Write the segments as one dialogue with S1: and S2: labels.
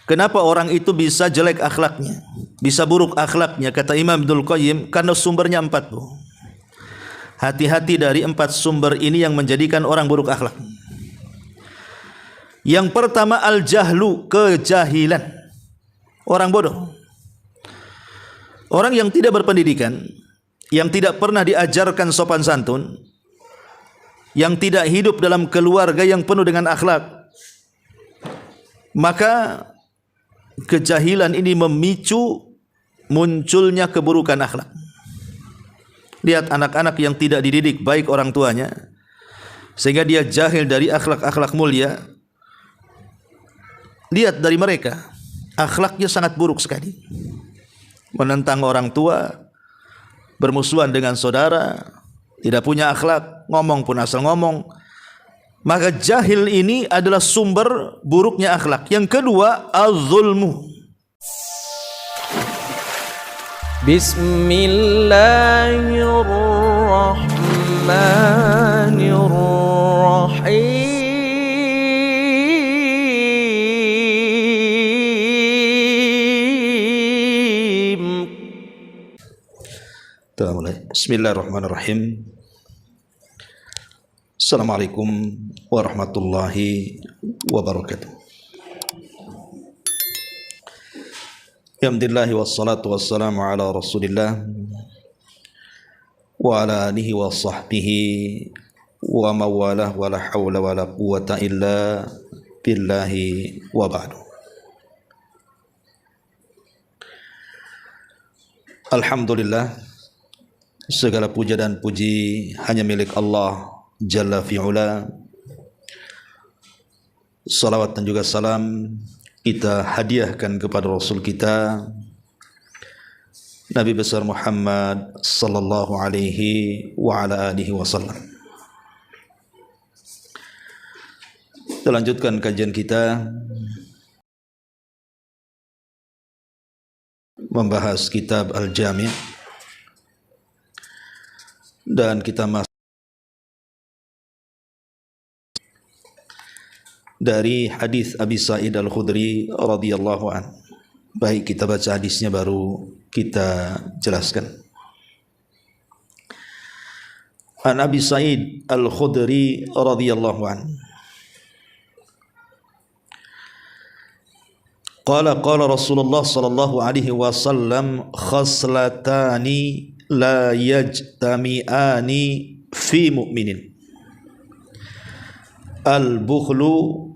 S1: Kenapa orang itu bisa jelek akhlaknya, bisa buruk akhlaknya? Kata Imam Ibnul Qayyim, karena sumbernya 4. Hati-hati dari 4 sumber ini yang menjadikan orang buruk akhlak. Yang pertama al-jahlu, kejahilan. Orang bodoh. Orang yang tidak berpendidikan, yang tidak pernah diajarkan sopan santun, yang tidak hidup dalam keluarga yang penuh dengan akhlak, maka kejahilan ini memicu munculnya keburukan akhlak. Lihat anak-anak yang tidak dididik baik orang tuanya, sehingga dia jahil dari akhlak-akhlak mulia. Lihat dari mereka, akhlaknya sangat buruk sekali. Menentang orang tua, bermusuhan dengan saudara, tidak punya akhlak, ngomong pun asal ngomong. Maka jahil ini adalah sumber buruknya akhlak. Yang kedua, az-zulmu. Bismillahirrahmanirrahim. Kita mulai. Bismillahirrahmanirrahim. Assalamualaikum warahmatullahi wabarakatuh. Alhamdulillah wassalatu wassalamu ala Rasulillah wa ala alihi wa sahbihi wa mawalah wa la hawla wa la quwwata illa billahi wa ba'du. Alhamdulillah, segala puja dan puji hanya milik Allah Jalla fi'ula. Salawat dan juga salam kita hadiahkan kepada Rasul kita Nabi besar Muhammad sallallahu alaihi wa ala alihi wasallam. Kita lanjutkan kajian kita membahas kitab Al-Jami', dan kita masuk dari hadis Abi Sa'id Al-Khudri radhiyallahu an. Baik, kita baca hadisnya baru kita jelaskan. An Abi Sa'id Al-Khudri radhiyallahu an. Qala Rasulullah sallallahu alaihi wasallam khaslatani la yajtami'ani fi mu'minin. Al-bukhlu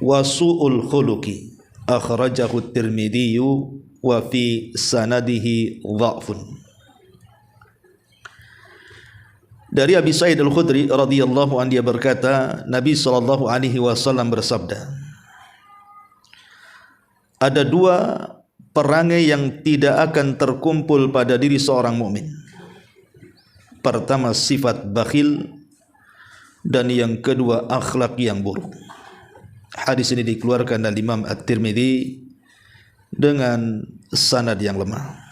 S1: wa su'ul khuluqi. Akhrajahu at-Tirmidzi wa fi sanadihi dha'fun. Dari Abi Sa'id Al-Khudri radhiyallahu anhu, dia berkata, Nabi sallallahu alaihi wasallam bersabda, ada 2 perangai yang tidak akan terkumpul pada diri seorang mukmin. Pertama, sifat bakhil, dan yang kedua, akhlak yang buruk. Hadis ini dikeluarkan oleh Imam At-Tirmidzi dengan sanad yang lemah.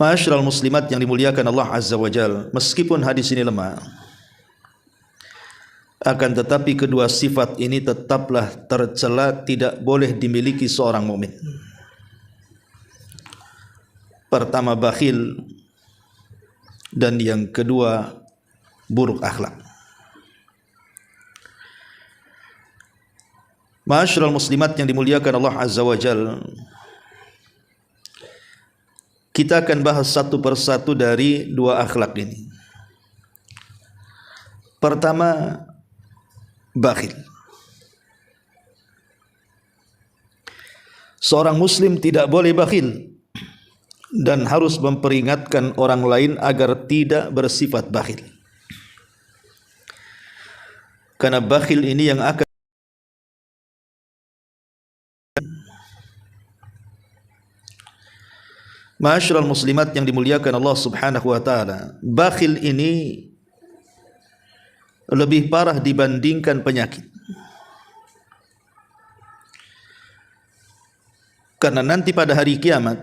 S1: Ma'asyiral muslimat yang dimuliakan Allah Azza wa Jalla, meskipun hadis ini lemah, akan tetapi kedua sifat ini tetaplah tercela, tidak boleh dimiliki seorang mukmin. Pertama, bakhil, dan yang kedua, buruk akhlak. Ma'asyiral muslimat yang dimuliakan Allah Azza wa Jalla, kita akan bahas satu persatu dari 2 akhlak ini. Pertama, bakhil. Seorang muslim tidak boleh bakhil dan harus memperingatkan orang lain agar tidak bersifat bakhil. Karena bakhil ini yang akan Ma'asyiral muslimat yang dimuliakan Allah Subhanahu wa taala, bakhil ini lebih parah dibandingkan penyakit. Karena nanti pada hari kiamat,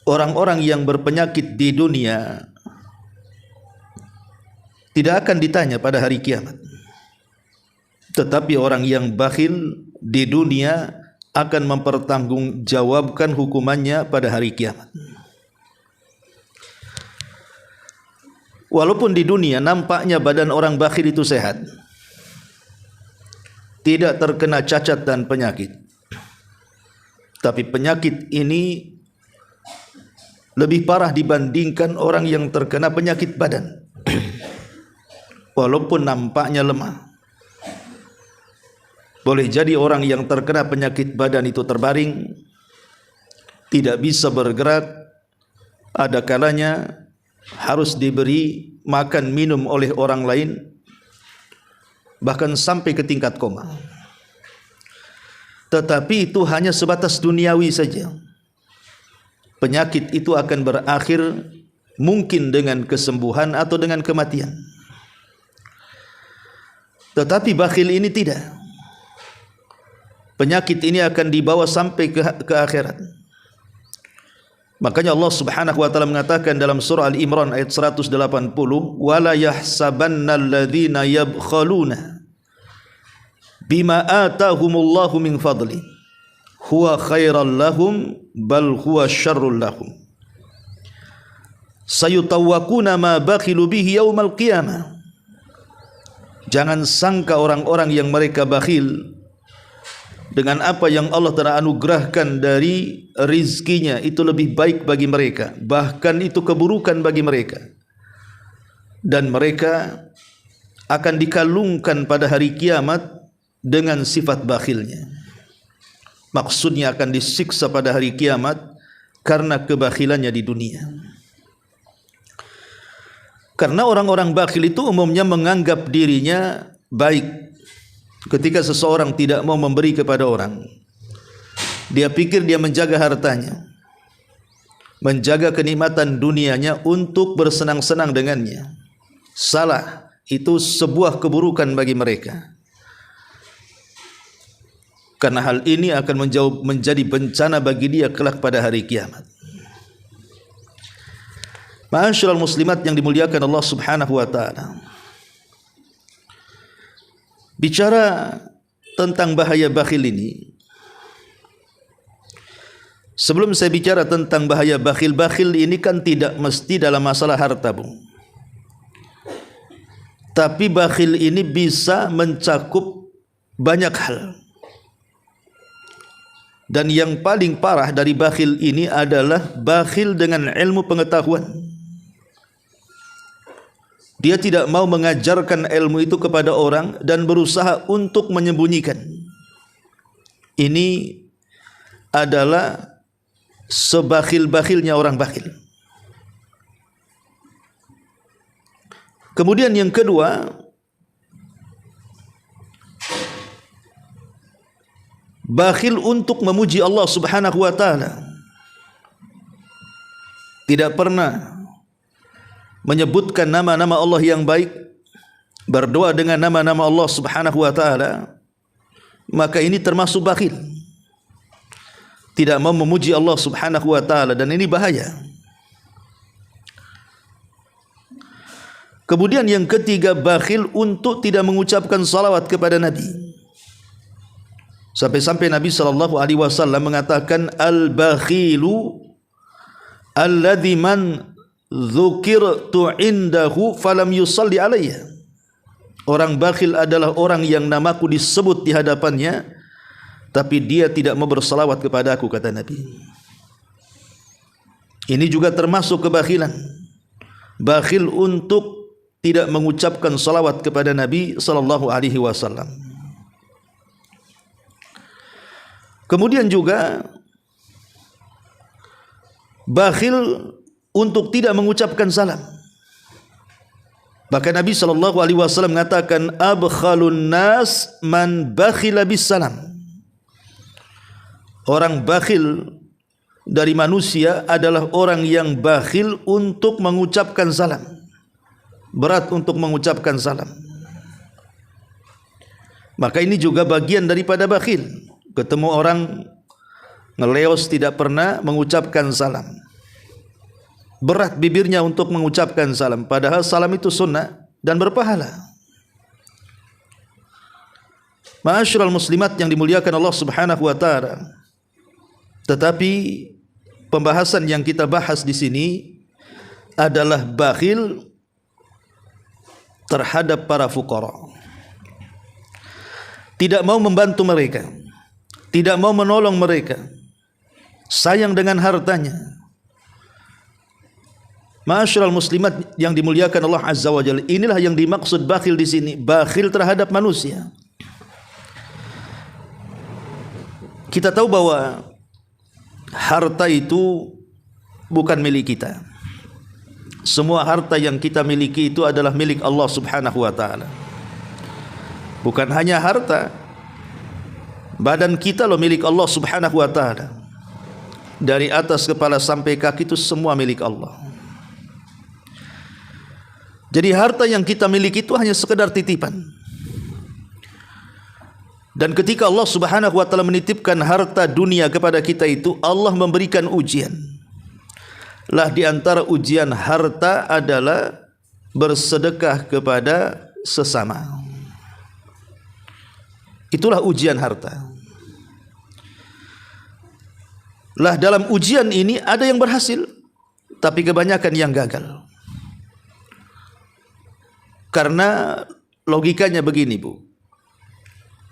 S1: orang-orang yang berpenyakit di dunia tidak akan ditanya pada hari kiamat. Tetapi orang yang bakhil di dunia akan mempertanggungjawabkan hukumannya pada hari kiamat. Walaupun di dunia nampaknya badan orang bakhil itu sehat, tidak terkena cacat dan penyakit, tapi penyakit ini lebih parah dibandingkan orang yang terkena penyakit badan. Walaupun nampaknya lemah, boleh jadi orang yang terkena penyakit badan itu terbaring, tidak bisa bergerak, ada kalanya harus diberi makan minum oleh orang lain, bahkan sampai ke tingkat koma. Tetapi itu hanya sebatas duniawi saja. Penyakit itu akan berakhir mungkin dengan kesembuhan atau dengan kematian. Tetapi bakhil ini tidak. Penyakit ini akan dibawa sampai ke akhirat. Makanya Allah Subhanahu wa taala mengatakan dalam surah Al-Imran ayat 180, "Wala yahsabanna alladhina yabkhaluna bima atahumullahu min fadli huwa khairal lahum bal huwa syarrul lahum sayutawwaquna ma bakhilu bihi yaumal qiyamah." Jangan sangka orang-orang yang mereka bakhil dengan apa yang Allah telah anugerahkan dari rizkinya itu lebih baik bagi mereka, bahkan itu keburukan bagi mereka, dan mereka akan dikalungkan pada hari kiamat dengan sifat bakhilnya. Maksudnya akan disiksa pada hari kiamat karena kebakhilannya di dunia. Karena orang-orang bakhil itu umumnya menganggap dirinya baik. Ketika seseorang tidak mau memberi kepada orang, dia pikir dia menjaga hartanya, menjaga kenikmatan dunianya untuk bersenang-senang dengannya. Salah, itu sebuah keburukan bagi mereka. Karena hal ini akan menjadi bencana bagi dia kelak pada hari kiamat. Ma'asyiral muslimat yang dimuliakan Allah Subhanahu wa taala. Bicara tentang bahaya bakhil ini, sebelum saya bicara tentang bahaya bakhil, bakhil ini kan tidak mesti dalam masalah harta, Bung. Tapi bakhil ini bisa mencakup banyak hal. Dan yang paling parah dari bakhil ini adalah bakhil dengan ilmu pengetahuan. Dia tidak mau mengajarkan ilmu itu kepada orang dan berusaha untuk menyembunyikan. Ini adalah sebakhil-bakhilnya orang bakhil. Kemudian yang kedua, bakhil untuk memuji Allah Subhanahu wa taala. Tidak pernah menyebutkan nama-nama Allah yang baik, berdoa dengan nama-nama Allah Subhanahu wa taala, maka ini termasuk bakhil. Tidak mau memuji Allah Subhanahu wa taala, dan ini bahaya. Kemudian yang ketiga, bakhil untuk tidak mengucapkan salawat kepada Nabi. Sampai-sampai Nabi SAW mengatakan, al-bakhilu alladhi man dzukirtu indahu falam yusalli alayya. Orang bakhil adalah orang yang namaku disebut di hadapannya, tapi dia tidak mau bersalawat kepada aku, kata Nabi. Ini juga termasuk kebakhilan. Bakhil untuk tidak mengucapkan salawat kepada Nabi SAW. Kemudian juga bakhil untuk tidak mengucapkan salam. Bahkan Nabi SAW mengatakan, abkhalun nas man bakhila bis salam. Orang bakhil dari manusia adalah orang yang bakhil untuk mengucapkan salam. Berat untuk mengucapkan salam. Maka ini juga bagian daripada bakhil. Ketemu orang ngeleos tidak pernah mengucapkan salam. Berat bibirnya untuk mengucapkan salam, padahal salam itu sunnah dan berpahala. Ma'asyiral muslimat yang dimuliakan Allah Subhanahu wa taala. Tetapi pembahasan yang kita bahas di sini adalah bakhil terhadap para fuqara. Tidak mau membantu mereka, tidak mau menolong mereka, sayang dengan hartanya. Ma'asyiral muslimat yang dimuliakan Allah Azza wa Jalla, inilah yang dimaksud bakhil di sini, bakhil terhadap manusia. Kita tahu bahwa harta itu bukan milik kita. Semua harta yang kita miliki itu adalah milik Allah Subhanahu wa taala. Bukan hanya harta, badan kita loh milik Allah Subhanahu wa taala. Dari atas kepala sampai kaki itu semua milik Allah. Jadi harta yang kita miliki itu hanya sekedar titipan. Dan ketika Allah Subhanahu wa taala menitipkan harta dunia kepada kita itu, Allah memberikan ujian. Lah di antara ujian harta adalah bersedekah kepada sesama. Itulah ujian harta. Lah dalam ujian ini ada yang berhasil, tapi kebanyakan yang gagal. Karena logikanya begini, Bu.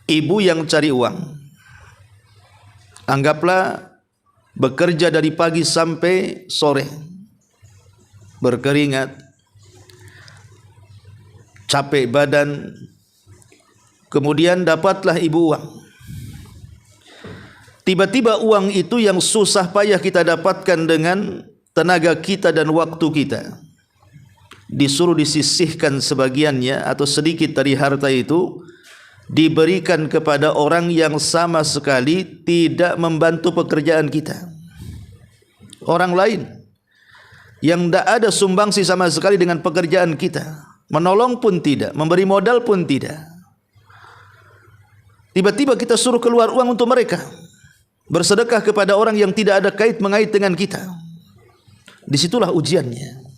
S1: Ibu yang cari uang, anggaplah bekerja dari pagi sampai sore, berkeringat, capek badan, kemudian dapatlah ibu uang. Tiba-tiba uang itu yang susah payah kita dapatkan dengan tenaga kita dan waktu kita, disuruh disisihkan sebagiannya atau sedikit dari harta itu, diberikan kepada orang yang sama sekali tidak membantu pekerjaan kita. Orang lain yang tidak ada sumbangsi sama sekali dengan pekerjaan kita, menolong pun tidak, memberi modal pun tidak. Tiba-tiba kita suruh keluar uang untuk mereka, bersedekah kepada orang yang tidak ada kait mengait dengan kita. Disitulah ujiannya.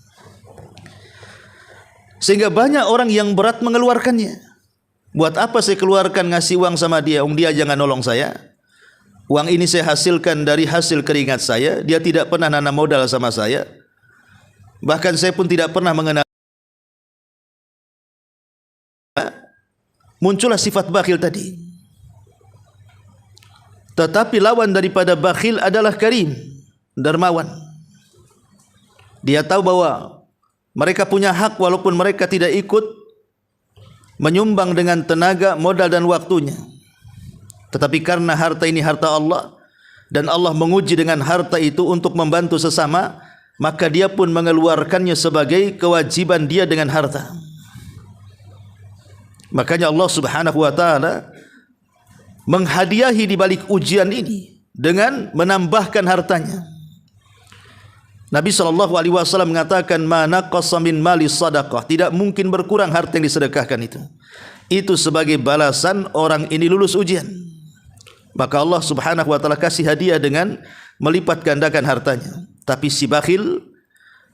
S1: Sehingga banyak orang yang berat mengeluarkannya. Buat apa saya keluarkan ngasih uang sama dia? Dia jangan nolong saya. Uang ini saya hasilkan dari hasil keringat saya. Dia tidak pernah nanam modal sama saya. Bahkan saya pun tidak pernah mengenal. Muncullah sifat bakhil tadi. Tetapi lawan daripada bakhil adalah karim, dermawan. Dia tahu bahwa mereka punya hak walaupun mereka tidak ikut menyumbang dengan tenaga, modal dan waktunya. Tetapi karena harta ini harta Allah dan Allah menguji dengan harta itu untuk membantu sesama, maka dia pun mengeluarkannya sebagai kewajiban dia dengan harta. Makanya Allah Subhanahu wa taala menghadiahi di balik ujian ini dengan menambahkan hartanya. Nabi SAW mengatakan, ma naqasa min mali sadaqah, tidak mungkin berkurang harta yang disedekahkan itu. Itu sebagai balasan orang ini lulus ujian. Maka Allah Subhanahu wa taala kasih hadiah dengan melipat gandakan hartanya. Tapi si bakhil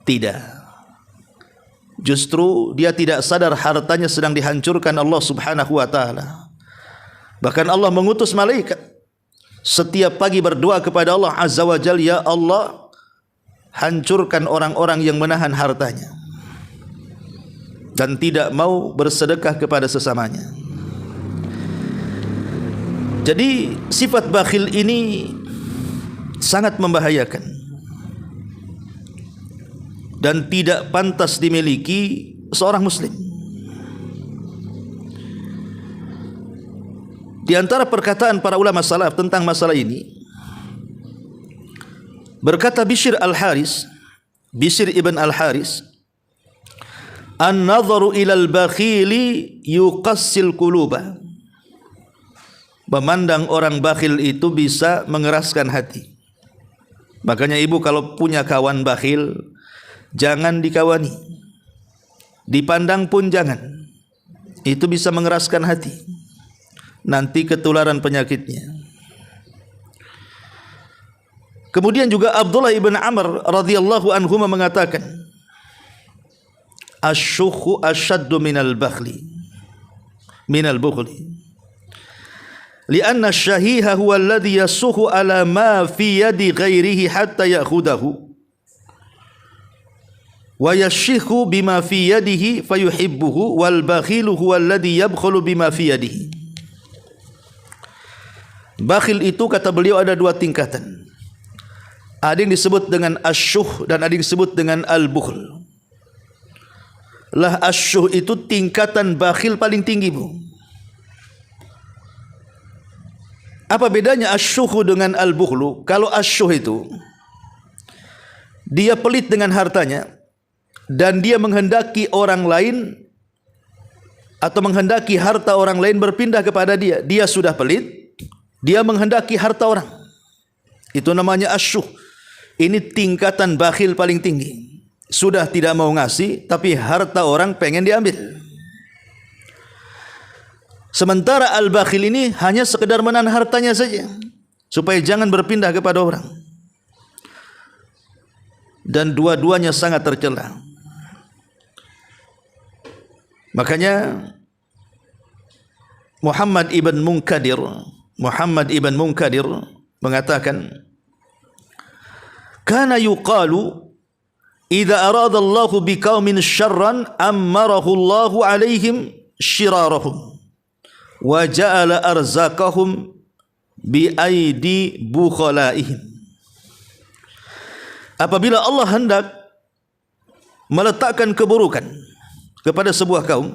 S1: tidak. Justru dia tidak sadar hartanya sedang dihancurkan Allah Subhanahu wa taala. Bahkan Allah mengutus malaikat setiap pagi berdoa kepada Allah Azza wa Jalla, ya Allah, hancurkan orang-orang yang menahan hartanya dan tidak mau bersedekah kepada sesamanya. Jadi sifat bakhil ini sangat membahayakan dan tidak pantas dimiliki seorang muslim. Di antara perkataan para ulama salaf tentang masalah ini, berkata Bishr ibn Al-Haris, an-nadharu ilal bakhili yuqassil quluba. Memandang orang bakhil itu bisa mengeraskan hati. Makanya ibu kalau punya kawan bakhil, jangan dikawani. Dipandang pun jangan. Itu bisa mengeraskan hati. Nanti ketularan penyakitnya. Kemudian juga Abdullah ibn Amr radhiyallahu anhu mengatakan, asyukhu asyaddu minal bukhli. Lianna syahiha huwa alladhi yasuhu ala ma fi yadi ghairihi hatta ya'khudahu wa yashihu bima fi yadihi fayuhibbuhu wal bakhilu huwa alladhi yabkhulu bima fi yadihi. Bakhil itu kata beliau ada dua tingkatan. Ada yang disebut dengan asyuh dan ada yang disebut dengan al-bukhl. Lah asyuh itu tingkatan bakhil paling tinggi, Bu. Apa bedanya asyuh dengan al-bukhlu? Kalau asyuh itu dia pelit dengan hartanya dan dia menghendaki orang lain atau menghendaki harta orang lain berpindah kepada dia. Dia sudah pelit, dia menghendaki harta orang. Itu namanya asyuh. Ini tingkatan bakhil paling tinggi. Sudah tidak mau ngasih, tapi harta orang pengen diambil. Sementara al-bakhil ini hanya sekedar menahan hartanya saja, supaya jangan berpindah kepada orang. Dan dua-duanya sangat tercela. Makanya Muhammad ibn Munkadir mengatakan, kana yuqalu idza arada Allahu biqaumin syarran ammarahu Allahu alaihim syirarahum wa ja'ala arzaqahum bi aidi bukhalaihim. Apabila Allah hendak meletakkan keburukan kepada sebuah kaum,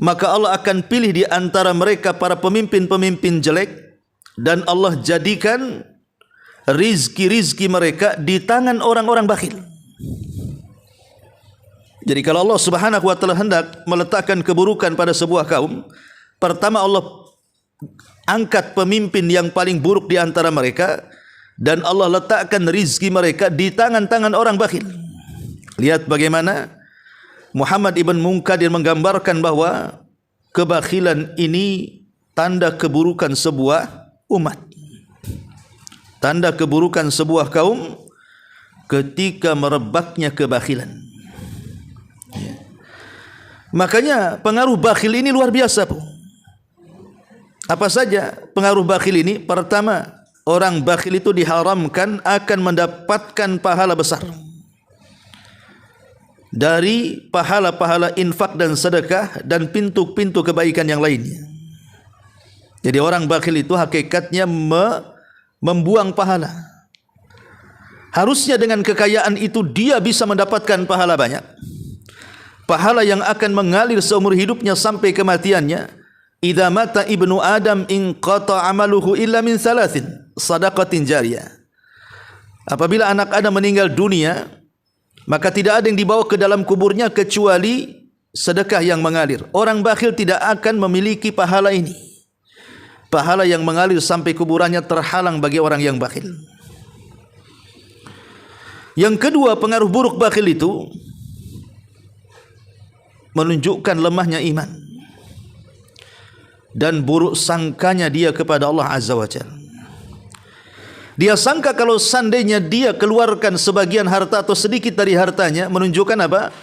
S1: maka Allah akan pilih di antara mereka para pemimpin-pemimpin jelek, dan Allah jadikan rizki-rizki mereka di tangan orang-orang bakhil. Jadi kalau Allah Subhanahu wa taala hendak meletakkan keburukan pada sebuah kaum, pertama Allah angkat pemimpin yang paling buruk di antara mereka, dan Allah letakkan rizki mereka di tangan-tangan orang bakhil. Lihat bagaimana Muhammad ibn Munkadir menggambarkan bahwa kebakhilan ini tanda keburukan sebuah umat, tanda keburukan sebuah kaum ketika merebaknya kebakhilan. Makanya pengaruh bakhil ini luar biasa, Bu. Apa saja pengaruh bakhil ini? Pertama, orang bakhil itu diharamkan akan mendapatkan pahala besar dari pahala-pahala infak dan sedekah dan pintu-pintu kebaikan yang lainnya. Jadi orang bakhil itu hakikatnya membuang pahala. Harusnya dengan kekayaan itu dia bisa mendapatkan pahala banyak, pahala yang akan mengalir seumur hidupnya sampai kematiannya. Idza mata ibnu Adam inqata amaluhu illa min salasin sadaqatin jariyah. Apabila anak Adam meninggal dunia, maka tidak ada yang dibawa ke dalam kuburnya kecuali sedekah yang mengalir. Orang bakhil tidak akan memiliki pahala ini. Pahala yang mengalir sampai kuburannya terhalang bagi orang yang bakhil. Yang kedua, pengaruh buruk bakhil itu menunjukkan lemahnya iman dan buruk sangkanya dia kepada Allah Azza wa Jalla. Dia sangka kalau seandainya dia keluarkan sebagian harta atau sedikit dari hartanya, menunjukkan apa?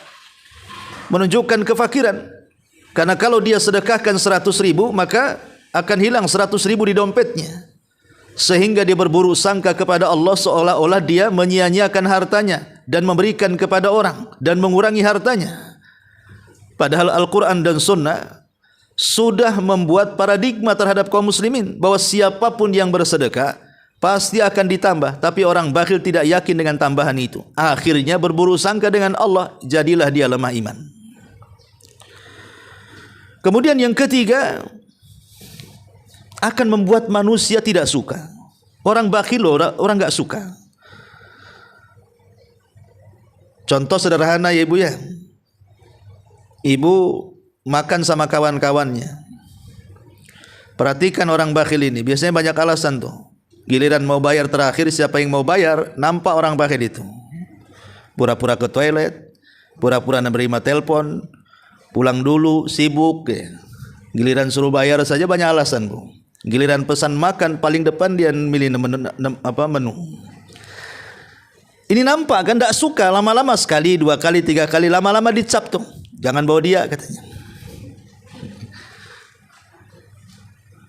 S1: Menunjukkan kefakiran. Karena kalau dia sedekahkan 100.000, maka akan hilang 100.000 di dompetnya. Sehingga dia berburuk sangka kepada Allah seolah-olah dia menyia-nyiakan hartanya dan memberikan kepada orang dan mengurangi hartanya. Padahal Al-Quran dan Sunnah sudah membuat paradigma terhadap kaum muslimin bahwa siapapun yang bersedekah pasti akan ditambah, tapi orang bakhil tidak yakin dengan tambahan itu. Akhirnya berburuk sangka dengan Allah, jadilah dia lemah iman. Kemudian yang ketiga, akan membuat manusia tidak suka. Orang bakhil orang enggak suka. Contoh sederhana ya Ibu ya. Ibu makan sama kawan-kawannya. Perhatikan orang bakhil ini, biasanya banyak alasan tuh. Giliran mau bayar terakhir, siapa yang mau bayar, nampak orang bakhil itu. Pura-pura ke toilet, pura-pura menerima telepon, pulang dulu, sibuk. Giliran suruh bayar saja banyak alasan, Bu. Giliran pesan makan, paling depan dia milih menu. Ini nampak kan, tidak suka. Lama-lama sekali, 2 kali, 3 kali, lama-lama dicap tuh. Jangan bawa dia katanya.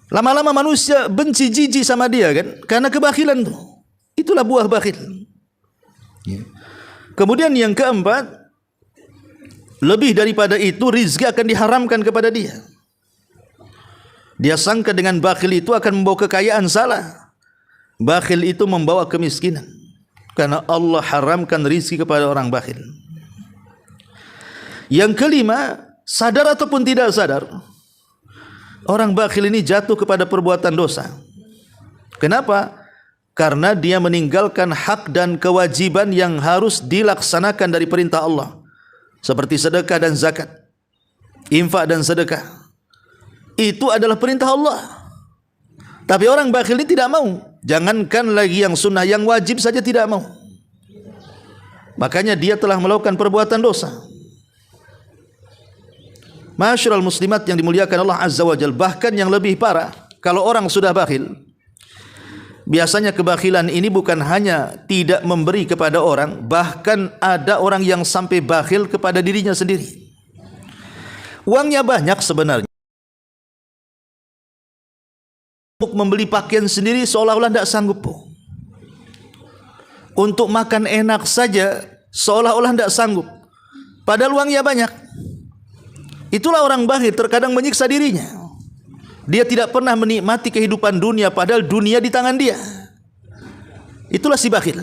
S1: Lama-lama manusia benci, jijik sama dia kan, karena kebakhilan tuh. Itulah buah bakhil. Kemudian yang keempat, lebih daripada itu, rizki akan diharamkan kepada dia. Dia sangka dengan bakhil itu akan membawa kekayaan, salah. Bakhil itu membawa kemiskinan, karena Allah haramkan rizki kepada orang bakhil. Yang kelima, sadar ataupun tidak sadar, orang bakhil ini jatuh kepada perbuatan dosa. Kenapa? Karena dia meninggalkan hak dan kewajiban yang harus dilaksanakan dari perintah Allah, seperti sedekah dan zakat, infak dan sedekah. Itu adalah perintah Allah. Tapi orang bakhil ini tidak mau. Jangankan lagi yang sunnah, yang wajib saja tidak mau. Makanya dia telah melakukan perbuatan dosa. Ma'asyiral muslimat yang dimuliakan Allah Azza wa Jalla, bahkan yang lebih parah, kalau orang sudah bakhil, biasanya kebakhilan ini bukan hanya tidak memberi kepada orang, bahkan ada orang yang sampai bakhil kepada dirinya sendiri. Uangnya banyak sebenarnya, untuk membeli pakaian sendiri seolah-olah tidak sanggup. Untuk makan enak saja seolah-olah tidak sanggup, padahal uangnya banyak. Itulah orang bakhil, terkadang menyiksa dirinya. Dia tidak pernah menikmati kehidupan dunia, padahal dunia di tangan dia. Itulah si bakhil,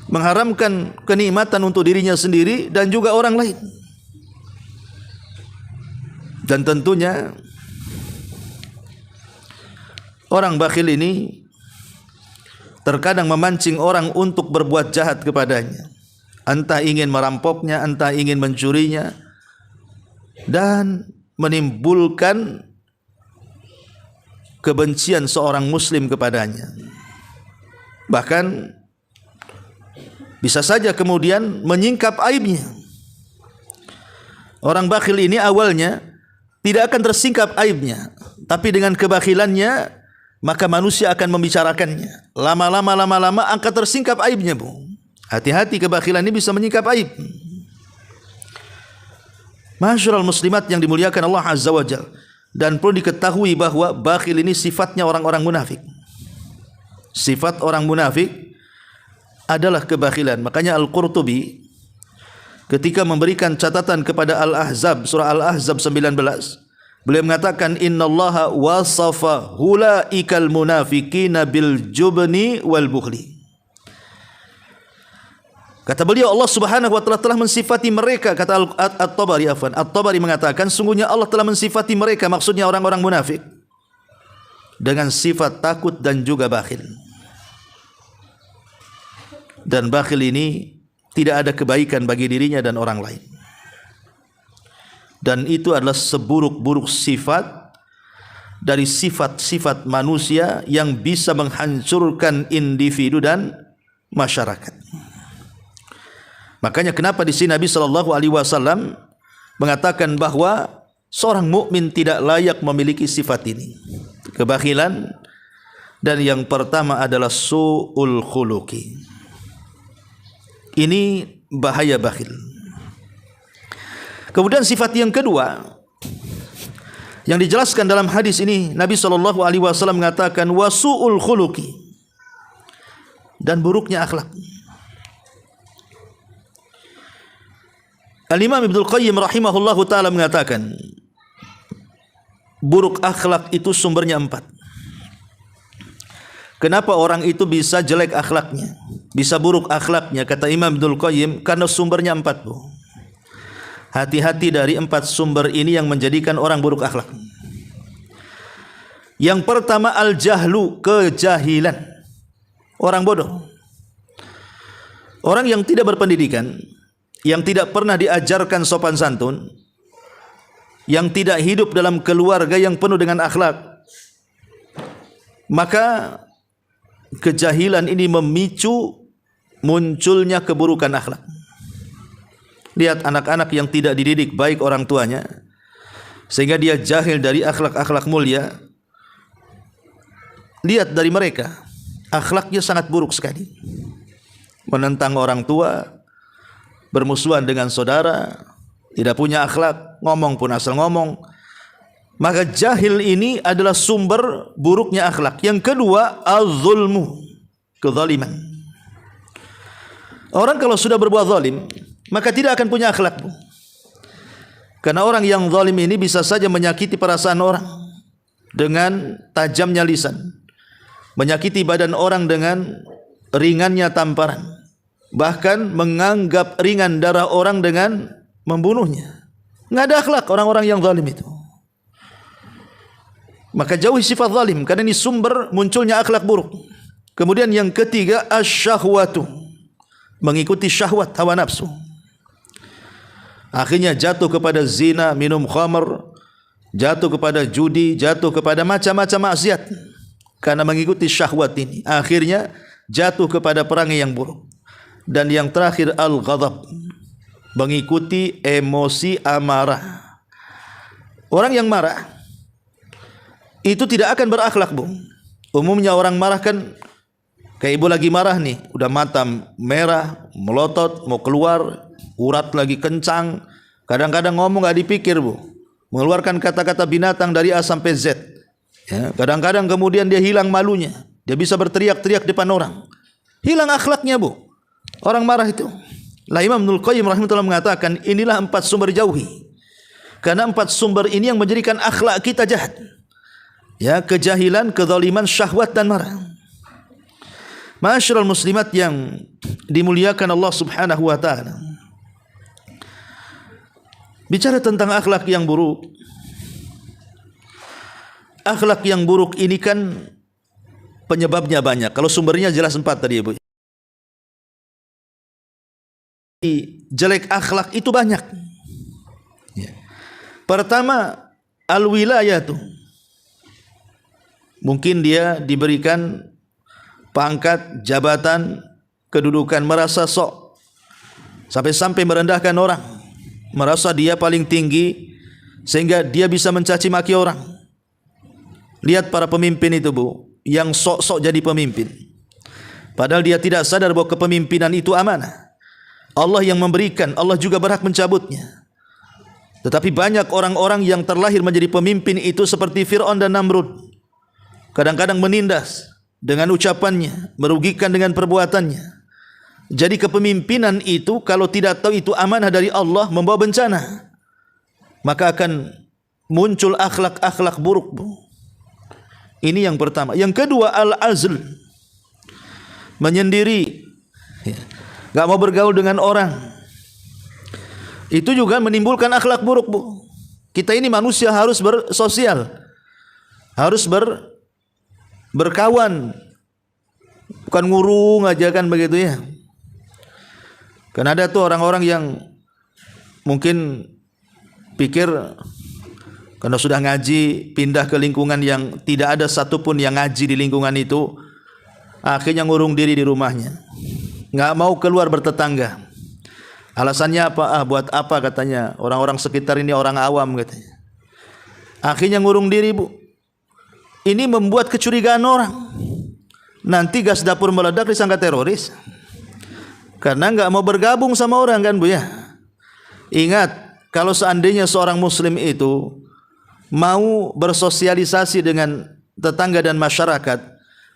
S1: mengharamkan kenikmatan untuk dirinya sendiri dan juga orang lain. Dan tentunya orang bakhil ini terkadang memancing orang untuk berbuat jahat kepadanya, entah ingin merampoknya, entah ingin mencurinya, dan menimbulkan kebencian seorang muslim kepadanya. Bahkan bisa saja kemudian menyingkap aibnya. Orang bakhil ini awalnya tidak akan tersingkap aibnya, tapi dengan kebakhilannya maka manusia akan membicarakannya. Lama-lama akan tersingkap aibnya, Bu. Hati-hati, kebakhilan ini bisa menyingkap aib. Ma'asyiral muslimat yang dimuliakan Allah Azza wa Jalla, dan perlu diketahui bahwa bakhil ini sifatnya orang-orang munafik. Sifat orang munafik adalah kebakhilan. Makanya Al-Qurtubi ketika memberikan catatan kepada Al-Ahzab, surah Al-Ahzab 19, beliau mengatakan innallaha wasafa hulaikal munafiqina bil jubni wal bukhli. Kata beliau, Allah Subhanahu wa taala telah mensifati mereka, kata At-Tabari, At-Tabari mengatakan sungguhnya Allah telah mensifati mereka, maksudnya orang-orang munafik, dengan sifat takut dan juga bakhil. Dan bakhil ini tidak ada kebaikan bagi dirinya dan orang lain. Dan itu adalah seburuk-buruk sifat dari sifat-sifat manusia yang bisa menghancurkan individu dan masyarakat. Makanya kenapa di sini Nabi SAW mengatakan bahwa seorang mukmin tidak layak memiliki sifat ini, kebakhilan, dan yang pertama adalah su'ul khuluqi. Ini bahaya bakhil. Kemudian sifat yang kedua yang dijelaskan dalam hadis ini, Nabi SAW mengatakan wasu'ul khuluqi, dan buruknya akhlak. Al-Imam Ibnul Qayyim rahimahullahu ta'ala mengatakan buruk akhlak itu sumbernya 4. Kenapa orang itu bisa jelek akhlaknya, bisa buruk akhlaknya? Kata Imam Ibnul Qayyim, karena sumbernya 4, Bu. Hati-hati dari 4 sumber ini yang menjadikan orang buruk akhlak. Yang pertama, al-jahlu, kejahilan. Orang bodoh, orang yang tidak berpendidikan, yang tidak pernah diajarkan sopan santun, yang tidak hidup dalam keluarga yang penuh dengan akhlak, maka kejahilan ini memicu munculnya keburukan akhlak. Lihat anak-anak yang tidak dididik baik orang tuanya, sehingga dia jahil dari akhlak-akhlak mulia. Lihat dari mereka, akhlaknya sangat buruk sekali. Menentang orang tua, bermusuhan dengan saudara, tidak punya akhlak, ngomong pun asal ngomong, Maka jahil ini adalah sumber buruknya akhlak. Yang kedua, az-zulmu, kezaliman. Orang kalau sudah berbuat zalim, maka tidak akan punya akhlak. Karena orang yang zalim ini bisa saja menyakiti perasaan orang dengan tajamnya lisan, menyakiti badan orang dengan ringannya tamparan, bahkan menganggap ringan darah orang dengan membunuhnya. Nggak ada akhlak orang-orang yang zalim itu. Maka jauhi sifat zalim, karena ini sumber munculnya akhlak buruk. Kemudian yang ketiga, asyahwatu, mengikuti syahwat hawa nafsu. Akhirnya jatuh kepada zina, minum khamr, jatuh kepada judi, jatuh kepada macam-macam maksiat karena mengikuti syahwat ini. Akhirnya jatuh kepada perangai yang buruk. Dan yang terakhir, al-ghadab, mengikuti emosi amarah. Orang yang marah itu tidak akan berakhlak, Bu. Umumnya orang marah kan, kayak ibu lagi marah nih, udah mata merah, melotot, mau keluar, urat lagi kencang, kadang-kadang ngomong gak dipikir, Bu, mengeluarkan kata-kata binatang dari A sampai Z. Ya, kadang-kadang kemudian dia hilang malunya, dia bisa berteriak-teriak depan orang, hilang akhlaknya, Bu, orang marah itu. Lah Imam Ibnul Qayyim rahimahullah mengatakan, inilah 4 sumber jauhi, karena 4 sumber ini yang menjadikan akhlak kita jahat. Ya, kejahilan, kezaliman, syahwat dan marah. Ma'asyiral muslimat yang dimuliakan Allah Subhanahu wa taala. Bicara tentang akhlak yang buruk. Akhlak yang buruk ini kan penyebabnya banyak. Kalau sumbernya jelas 4 tadi, Ibu. Jelek akhlak itu banyak. Ya. Pertama, al-wilayatu. Mungkin dia diberikan pangkat, jabatan, kedudukan, merasa sok, sampai-sampai merendahkan orang, merasa dia paling tinggi sehingga dia bisa mencaci maki orang. Lihat para pemimpin itu, Bu, yang sok-sok jadi pemimpin, padahal dia tidak sadar bahwa kepemimpinan itu amanah. Allah yang memberikan, Allah juga berhak mencabutnya. Tetapi banyak orang-orang yang terlahir menjadi pemimpin itu seperti Fir'aun dan Namrud. Kadang-kadang menindas dengan ucapannya, merugikan dengan perbuatannya. Jadi kepemimpinan itu kalau tidak tahu itu amanah dari Allah, membawa bencana, maka akan muncul akhlak-akhlak buruk, Bu. Ini yang pertama. Yang kedua, al-azl, menyendiri, gak mau bergaul dengan orang. Itu juga menimbulkan akhlak buruk, Bu. Kita ini manusia harus bersosial, harus berkawan, bukan ngurung aja kan begitu ya. Kan ada tuh orang-orang yang mungkin pikir karena sudah ngaji, pindah ke lingkungan yang tidak ada satupun yang ngaji di lingkungan itu, akhirnya ngurung diri di rumahnya, nggak mau keluar bertetangga. Alasannya apa? Buat apa katanya, orang-orang sekitar ini orang awam katanya. Akhirnya ngurung diri, Bu. Ini membuat kecurigaan orang. Nanti gas dapur meledak disangka teroris. Karena nggak mau bergabung sama orang kan, Bu ya. Ingat, kalau seandainya seorang muslim itu mau bersosialisasi dengan tetangga dan masyarakat,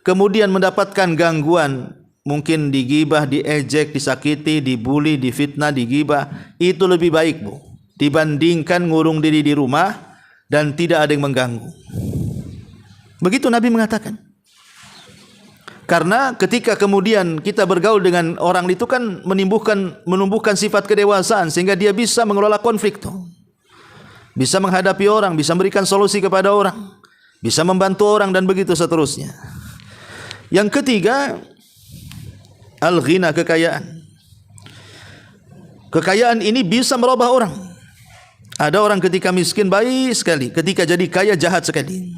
S1: kemudian mendapatkan gangguan, mungkin digibah, diejek, disakiti, dibuli, difitnah, digibah, itu lebih baik, Bu, dibandingkan ngurung diri di rumah dan tidak ada yang mengganggu. Begitu Nabi mengatakan. Karena ketika kemudian kita bergaul dengan orang itu kan menumbuhkan sifat kedewasaan sehingga dia bisa mengelola konflik tuh. Bisa menghadapi orang, bisa memberikan solusi kepada orang, bisa membantu orang dan begitu seterusnya. Yang ketiga, al-ghina, kekayaan. Kekayaan ini bisa merubah orang. Ada orang ketika miskin baik sekali, ketika jadi kaya jahat sekali.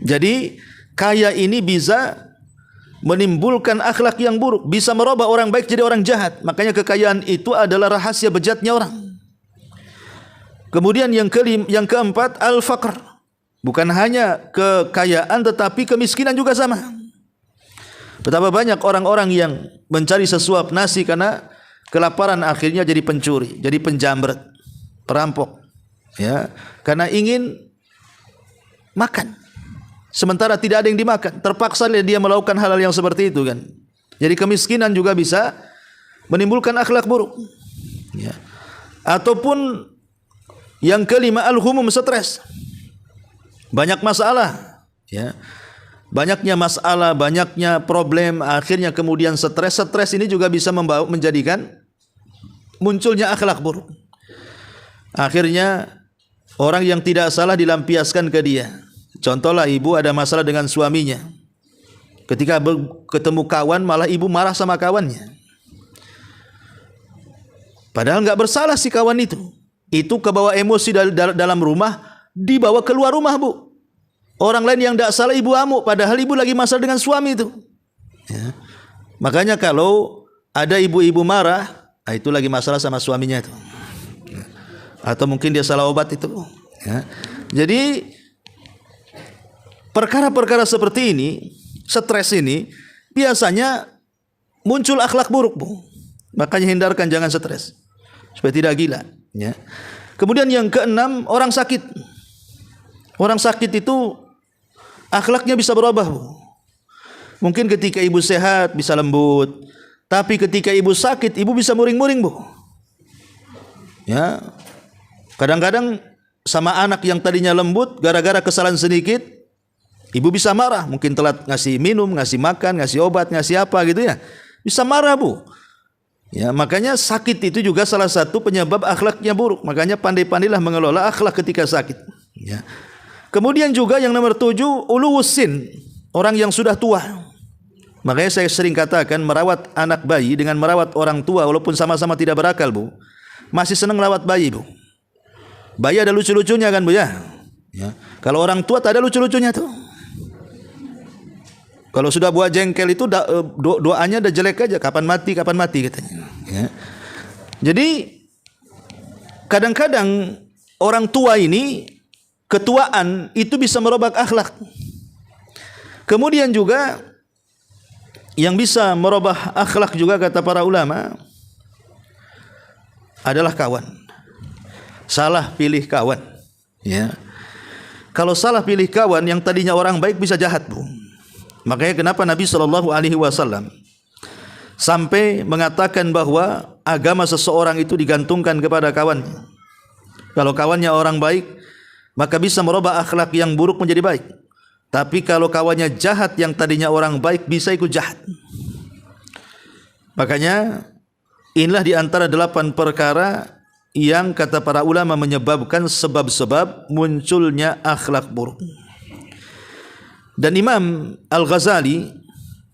S1: Jadi kaya ini bisa menimbulkan akhlak yang buruk, bisa merubah orang baik jadi orang jahat. Makanya kekayaan itu adalah rahasia bejatnya orang. Kemudian yang keempat, al-faqr. Bukan hanya kekayaan tetapi kemiskinan juga sama. Betapa banyak orang-orang yang mencari sesuap nasi karena kelaparan, akhirnya jadi pencuri, jadi penjamret, perampok. Ya, karena ingin makan. Sementara tidak ada yang dimakan, terpaksa dia melakukan hal-hal yang seperti itu kan. Jadi kemiskinan juga bisa menimbulkan akhlak buruk. Ya. Ataupun yang kelima, al-humum, stres. Banyak masalah, ya. Banyaknya masalah, banyaknya problem, akhirnya kemudian stres. Stres ini juga bisa menjadikan munculnya akhlak buruk. Akhirnya orang yang tidak salah dilampiaskan ke dia. Contohlah, ibu ada masalah dengan suaminya. Ketika ketemu kawan, malah ibu marah sama kawannya. Padahal nggak bersalah si kawan itu. Itu kebawa emosi dalam rumah, dibawa keluar rumah, Bu. Orang lain yang tidak salah ibu amuk, padahal ibu lagi masalah dengan suami itu. Ya. Makanya kalau ada ibu-ibu marah, itu lagi masalah sama suaminya itu. Atau mungkin dia salah obat itu. Ya. Jadi perkara-perkara seperti ini, stres ini, biasanya muncul akhlak buruk, Bu. Makanya hindarkan, jangan stres, supaya tidak gila. Ya. Kemudian yang keenam, orang sakit. Orang sakit itu akhlaknya bisa berubah, Bu. Mungkin ketika ibu sehat bisa lembut, tapi ketika ibu sakit, ibu bisa muring-muring, Bu. Ya. Kadang-kadang sama anak yang tadinya lembut, gara-gara kesalahan sedikit, ibu bisa marah. Mungkin telat ngasih minum, ngasih makan, ngasih obat, ngasih apa gitu ya. Bisa marah, Bu. Ya, makanya sakit itu juga salah satu penyebab akhlaknya buruk. Makanya pandai-pandailah mengelola akhlak ketika sakit. Ya. Kemudian juga yang nomor 7, uluwusin, orang yang sudah tua. Makanya saya sering katakan, merawat anak bayi dengan merawat orang tua, walaupun sama-sama tidak berakal, Bu, masih senang merawat bayi, Bu. Bayi ada lucu-lucunya kan, Bu, ya? Ya. Kalau orang tua tak ada lucu-lucunya tuh. Kalau sudah buah jengkel itu doanya udah jelek aja, kapan mati katanya. Ya. Jadi kadang-kadang orang tua ini, ketuaan itu bisa merubah akhlak. Kemudian juga yang bisa merubah akhlak juga kata para ulama adalah kawan. Salah pilih kawan. Ya. Kalau salah pilih kawan, yang tadinya orang baik bisa jahat, Bu. Makanya kenapa Nabi SAW sampai mengatakan bahwa agama seseorang itu digantungkan kepada kawannya. Kalau kawannya orang baik, maka bisa merubah akhlak yang buruk menjadi baik. Tapi kalau kawannya jahat, yang tadinya orang baik bisa ikut jahat. Makanya inilah di antara 8 perkara yang kata para ulama menyebabkan sebab-sebab munculnya akhlak buruk. Dan Imam Al-Ghazali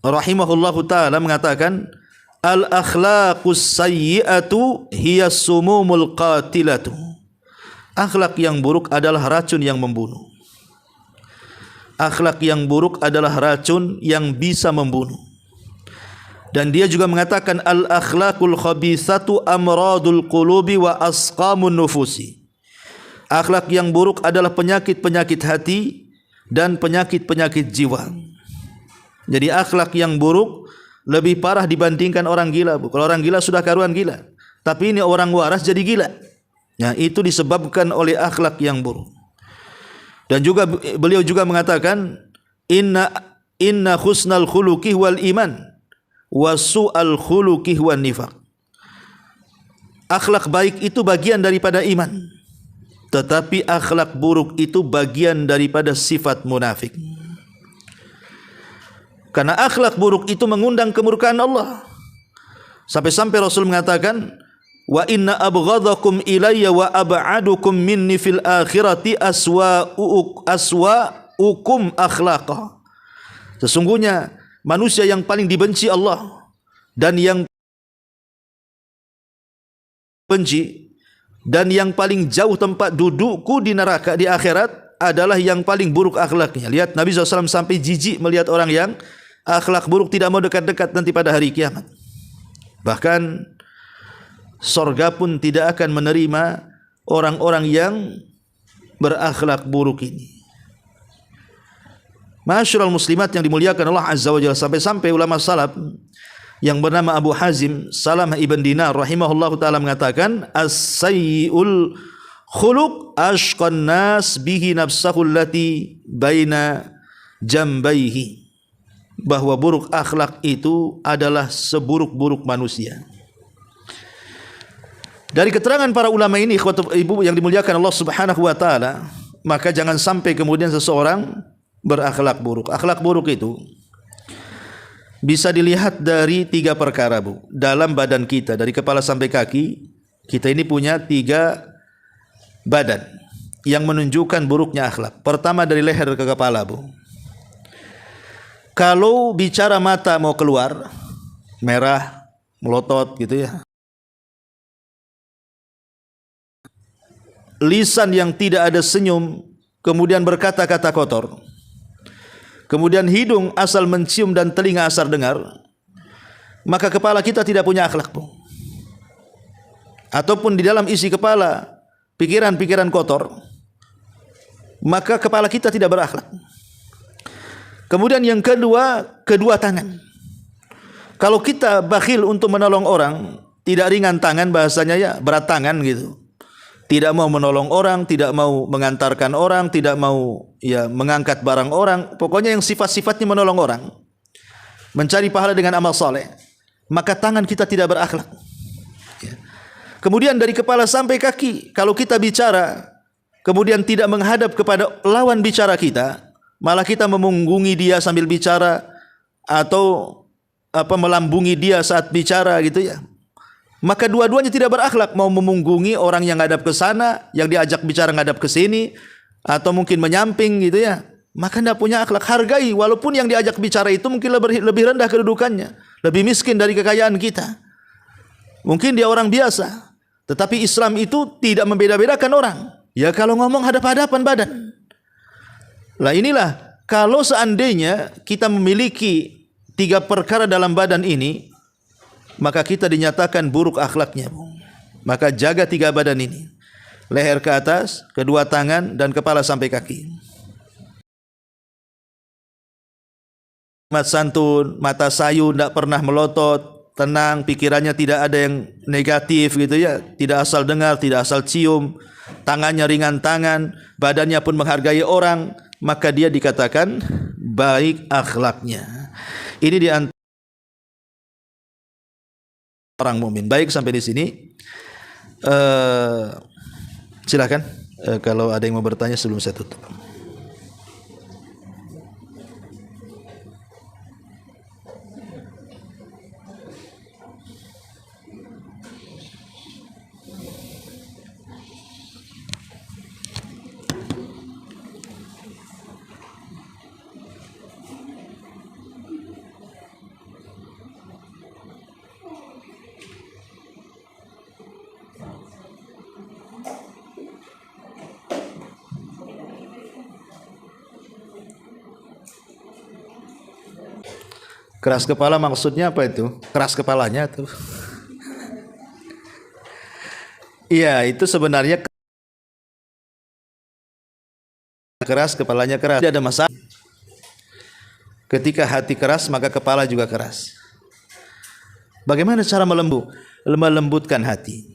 S1: rahimahullahu ta'ala mengatakan, al-akhlaqus sayyi'atu hiya sumumul qatilatu. Akhlak yang buruk adalah racun yang membunuh. Akhlak yang buruk adalah racun yang bisa membunuh. Dan dia juga mengatakan, al-akhlaqul khabithatu amradul qulubi wa asqamun nufusi. Akhlak yang buruk adalah penyakit-penyakit hati dan penyakit-penyakit jiwa. Jadi akhlak yang buruk lebih parah dibandingkan orang gila, Bu. Kalau orang gila sudah karuan gila, tapi ini orang waras jadi gila. Ya, itu disebabkan oleh akhlak yang buruk. Dan juga beliau juga mengatakan, inna husnal khuluqi wal iman wa su'al khuluqi wan nifaq. Akhlak baik itu bagian daripada iman, tetapi akhlak buruk itu bagian daripada sifat munafik. Karena akhlak buruk itu mengundang kemurkaan Allah. Sampai-sampai Rasul mengatakan, wa inna abghadakum ilayya wa ab'adukum minni fil akhirati aswa'ukum akhlaqa. Sesungguhnya manusia yang paling dibenci Allah dan yang benci dan yang paling jauh tempat dudukku di neraka di akhirat adalah yang paling buruk akhlaknya. Lihat, Nabi SAW sampai jijik melihat orang yang akhlak buruk, tidak mau dekat-dekat nanti pada hari kiamat. Bahkan surga pun tidak akan menerima orang-orang yang berakhlak buruk ini. Ma'asyiral muslimat yang dimuliakan Allah Azza wa Jalla, sampai-sampai ulama salaf yang bernama Abu Hazim Salamah ibn Dinar rahimahullahu taala mengatakan, as-sayyi'ul khuluq ashqan nas bihi nafsahu allati baina jambaihi, bahwa buruk akhlak itu adalah seburuk-buruk manusia. Dari keterangan para ulama ini, ibu yang dimuliakan Allah Subhanahu wa taala, maka jangan sampai kemudian seseorang berakhlak buruk. Akhlak buruk itu bisa dilihat dari 3 perkara, Bu. Dalam badan kita, dari kepala sampai kaki, kita ini punya 3 badan yang menunjukkan buruknya akhlak. Pertama dari leher ke kepala, Bu. Kalau bicara mata mau keluar, merah, melotot gitu ya. Lisan yang tidak ada senyum, kemudian berkata-kata kotor. Kemudian hidung asal mencium dan telinga asal dengar, maka kepala kita tidak punya akhlak, Bu. Ataupun di dalam isi kepala pikiran-pikiran kotor, maka kepala kita tidak berakhlak. Kemudian yang kedua, kedua tangan. Kalau kita bakhil untuk menolong orang, tidak ringan tangan, bahasanya ya berat tangan gitu. Tidak mau menolong orang, tidak mau mengantarkan orang, tidak mau ya mengangkat barang orang, pokoknya yang sifat-sifatnya menolong orang, mencari pahala dengan amal saleh, maka tangan kita tidak berakhlak. Ya. Kemudian dari kepala sampai kaki, kalau kita bicara kemudian tidak menghadap kepada lawan bicara kita, malah kita memunggungi dia sambil bicara atau melambungi dia saat bicara gitu ya, maka dua-duanya tidak berakhlak. Mau memunggungi orang yang ngadap ke sana, yang diajak bicara ngadap ke sini, atau mungkin menyamping gitu ya, maka tidak punya akhlak. Hargai, walaupun yang diajak bicara itu mungkin lebih rendah kedudukannya, lebih miskin dari kekayaan kita, mungkin dia orang biasa, tetapi Islam itu tidak membeda-bedakan orang. Ya kalau ngomong hadap-hadapan badan. Lah inilah, kalau seandainya kita memiliki 3 perkara dalam badan ini, maka kita dinyatakan buruk akhlaknya. Maka jaga 3 badan ini, leher ke atas, kedua tangan, dan kepala sampai kaki. Mat santun, mata sayu, tidak pernah melotot, tenang, pikirannya tidak ada yang negatif gitu ya, tidak asal dengar, tidak asal cium, tangannya ringan tangan, badannya pun menghargai orang, maka dia dikatakan baik akhlaknya. Ini di antara orang mukmin. Baik, sampai di sini. Silakan kalau ada yang mau bertanya sebelum saya tutup. Keras kepala maksudnya apa itu? Keras kepalanya tuh. Iya, itu sebenarnya keras, kepalanya keras. Tidak ada masalah. Ketika hati keras, maka kepala juga keras. Bagaimana cara melembutkan hati?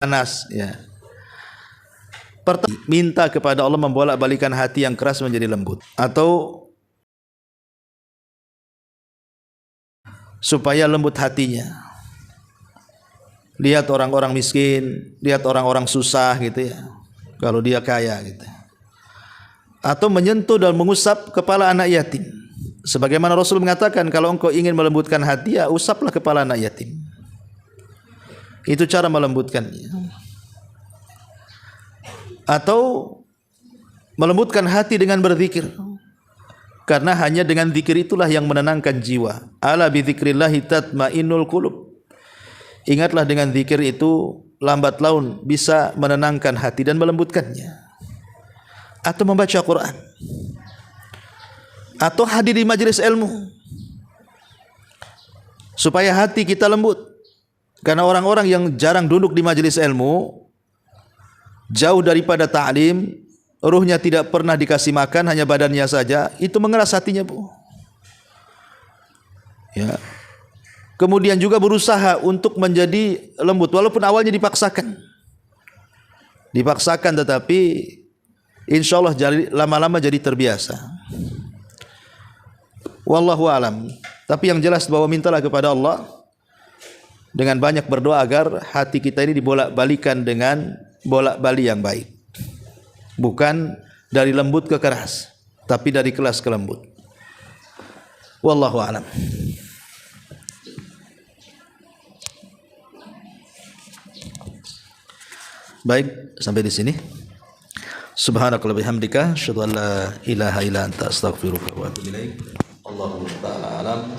S1: Panas, ya. Pertama, minta kepada Allah membolak-balikan hati yang keras menjadi lembut, atau supaya lembut hatinya. Lihat orang-orang miskin, lihat orang-orang susah gitu ya, kalau dia kaya gitu. Atau menyentuh dan mengusap kepala anak yatim. Sebagaimana Rasul mengatakan, kalau engkau ingin melembutkan hati, ya usaplah kepala anak yatim. Itu cara melembutkannya. Atau melembutkan hati dengan berzikir. Karena hanya dengan zikir itulah yang menenangkan jiwa. Ala bi dzikrillahi tatmainnul qulub. Ingatlah, dengan zikir itu lambat laun bisa menenangkan hati dan melembutkannya. Atau membaca Quran. Atau hadir di majelis ilmu. Supaya hati kita lembut. Karena orang-orang yang jarang duduk di majelis ilmu, jauh daripada ta'lim, ruhnya tidak pernah dikasih makan, hanya badannya saja, itu mengeras hatinya, Bu. Ya. Kemudian juga berusaha untuk menjadi lembut walaupun awalnya dipaksakan. Dipaksakan tetapi insya Allah lama-lama jadi terbiasa. Wallahu alam. Tapi yang jelas bahwa mintalah kepada Allah dengan banyak berdoa agar hati kita ini dibolak-balikan dengan bolak-balik yang baik. Bukan dari lembut ke keras, tapi dari keras ke lembut. Wallahu alam. Baik, sampai di sini. Subhanakallahumma bihamdika asyhadu an la ilaha illa anta astaghfiruka wa atubu ilaik. Allahu ta'ala alam.